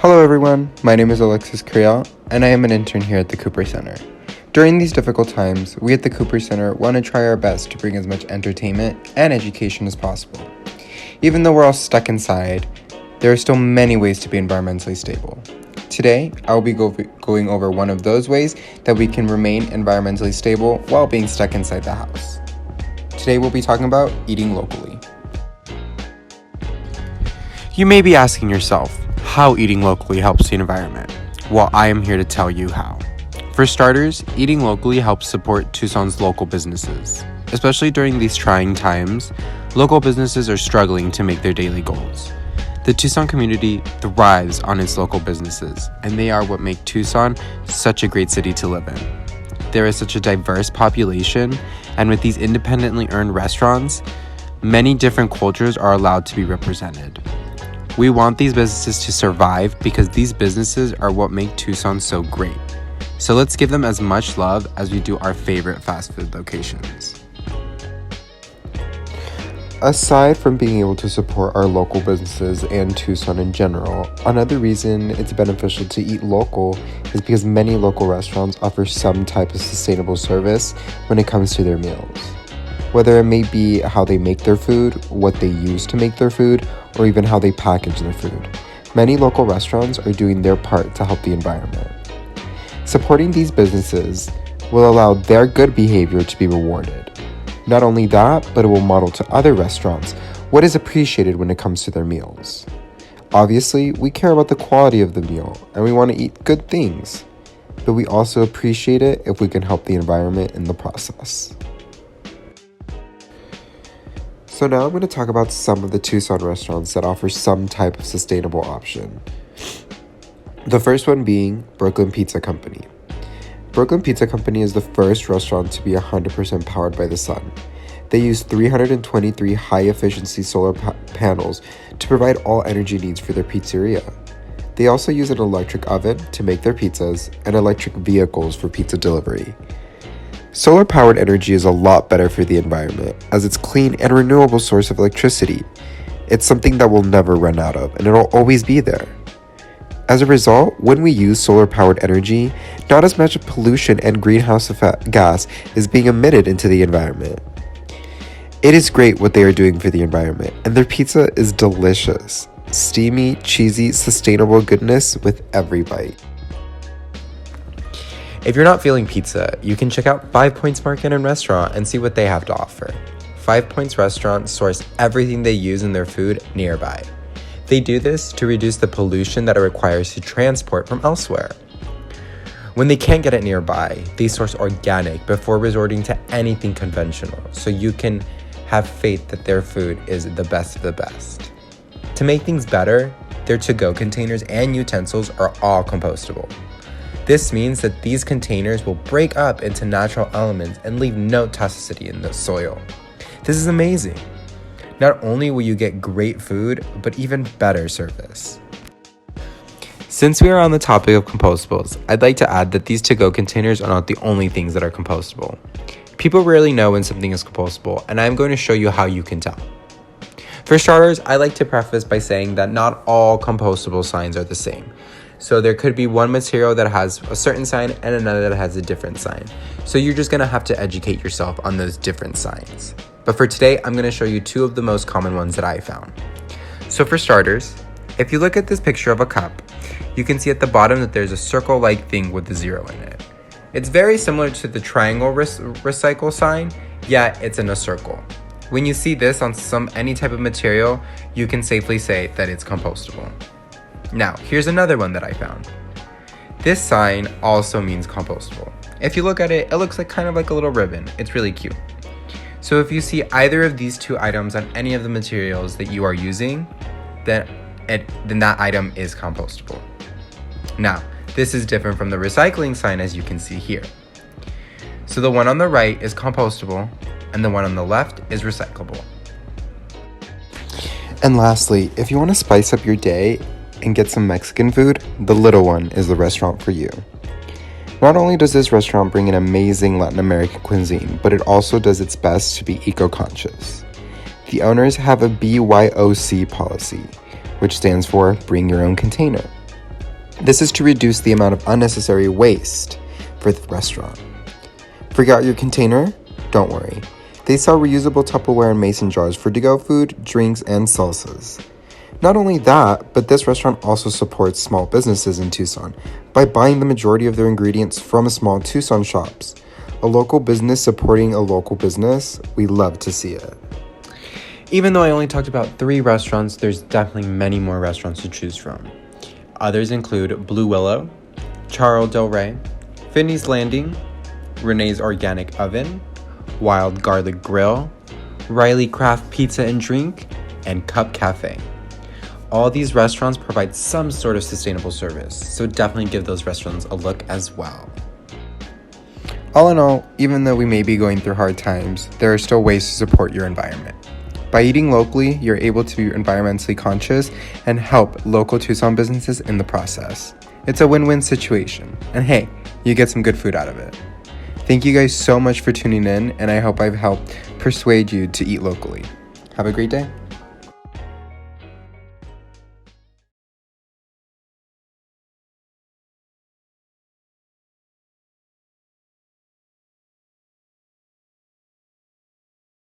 Hello everyone, my name is Alexis Curiel, and I am an intern here at the Cooper Center. During these difficult times, we at the Cooper Center want to try our best to bring as much entertainment and education as possible. Even though we're all stuck inside, there are still many ways to be environmentally stable. Today, I will be going over one of those ways that we can remain environmentally stable while being stuck inside the house. Today we'll be talking about eating locally. You may be asking yourself, how eating locally helps the environment? Well, I am here to tell you how. For starters, eating locally helps support Tucson's local businesses. Especially during these trying times, local businesses are struggling to make their daily goals. The Tucson community thrives on its local businesses, and they are what make Tucson such a great city to live in. There is such a diverse population, and with these independently earned restaurants, many different cultures are allowed to be represented. We want these businesses to survive because these businesses are what make Tucson so great. So let's give them as much love as we do our favorite fast food locations. Aside from being able to support our local businesses and Tucson in general, another reason it's beneficial to eat local is because many local restaurants offer some type of sustainable service when it comes to their meals. Whether it may be how they make their food, what they use to make their food, or even how they package their food. Many local restaurants are doing their part to help the environment. Supporting these businesses will allow their good behavior to be rewarded. Not only that, but it will model to other restaurants what is appreciated when it comes to their meals. Obviously, we care about the quality of the meal and we want to eat good things, but we also appreciate it if we can help the environment in the process. So now I'm going to talk about some of the Tucson restaurants that offer some type of sustainable option. The first one being Brooklyn Pizza Company. Brooklyn Pizza Company is the first restaurant to be 100% powered by the sun. They use 323 high-efficiency solar panels to provide all energy needs for their pizzeria. They also use an electric oven to make their pizzas and electric vehicles for pizza delivery. Solar-powered energy is a lot better for the environment as it's clean and renewable source of electricity. It's something that we'll never run out of and it'll always be there. As a result, when we use solar-powered energy, not as much pollution and greenhouse gas is being emitted into the environment. It is great what they are doing for the environment, and their pizza is delicious. Steamy, cheesy, sustainable goodness with every bite. If you're not feeling pizza, you can check out 5 Points Market and Restaurant and see what they have to offer. 5 Points Restaurant source everything they use in their food nearby. They do this to reduce the pollution that it requires to transport from elsewhere. When they can't get it nearby, they source organic before resorting to anything conventional, so you can have faith that their food is the best of the best. To make things better, their to-go containers and utensils are all compostable. This means that these containers will break up into natural elements and leave no toxicity in the soil. This is amazing. Not only will you get great food, but even better service. Since we are on the topic of compostables, I'd like to add that these to-go containers are not the only things that are compostable. People rarely know when something is compostable, and I'm going to show you how you can tell. For starters, I like to preface by saying that not all compostable signs are the same. So there could be one material that has a certain sign and another that has a different sign. So you're just gonna have to educate yourself on those different signs. But for today, I'm gonna show you 2 of the most common ones that I found. So for starters, if you look at this picture of a cup, you can see at the bottom that there's a circle-like thing with a 0 in it. It's very similar to the triangle recycle sign, yet it's in a circle. When you see this on any type of material, you can safely say that it's compostable. Now, here's another one that I found. This sign also means compostable. If you look at it, it looks like kind of like a little ribbon. It's really cute. So if you see either of these 2 items on any of the materials that you are using, then that item is compostable. Now, this is different from the recycling sign as you can see here. So the one on the right is compostable and the one on the left is recyclable. And lastly, if you want to spice up your day and get some Mexican food, the Little One is the restaurant for you. Not only does this restaurant bring an amazing Latin American cuisine, but it also does its best to be eco-conscious. The owners have a BYOC policy, which stands for Bring Your Own Container. This is to reduce the amount of unnecessary waste for the restaurant. Forgot your container? Don't worry. They sell reusable Tupperware and mason jars for to-go food, drinks, and salsas. Not only that, but this restaurant also supports small businesses in Tucson by buying the majority of their ingredients from small Tucson shops. A local business supporting a local business, we love to see it. Even though I only talked about 3 restaurants, there's definitely many more restaurants to choose from. Others include Blue Willow, Charro Del Rey, Fini's Landing, Renee's Organic Oven, Wild Garlic Grill, REILLY Craft Pizza and Drink, and Cup Cafe. All these restaurants provide some sort of sustainable service, so definitely give those restaurants a look as well. All in all, even though we may be going through hard times, there are still ways to support your environment. By eating locally, you're able to be environmentally conscious and help local Tucson businesses in the process. It's a win-win situation, and hey, you get some good food out of it. Thank you guys so much for tuning in, and I hope I've helped persuade you to eat locally. Have a great day.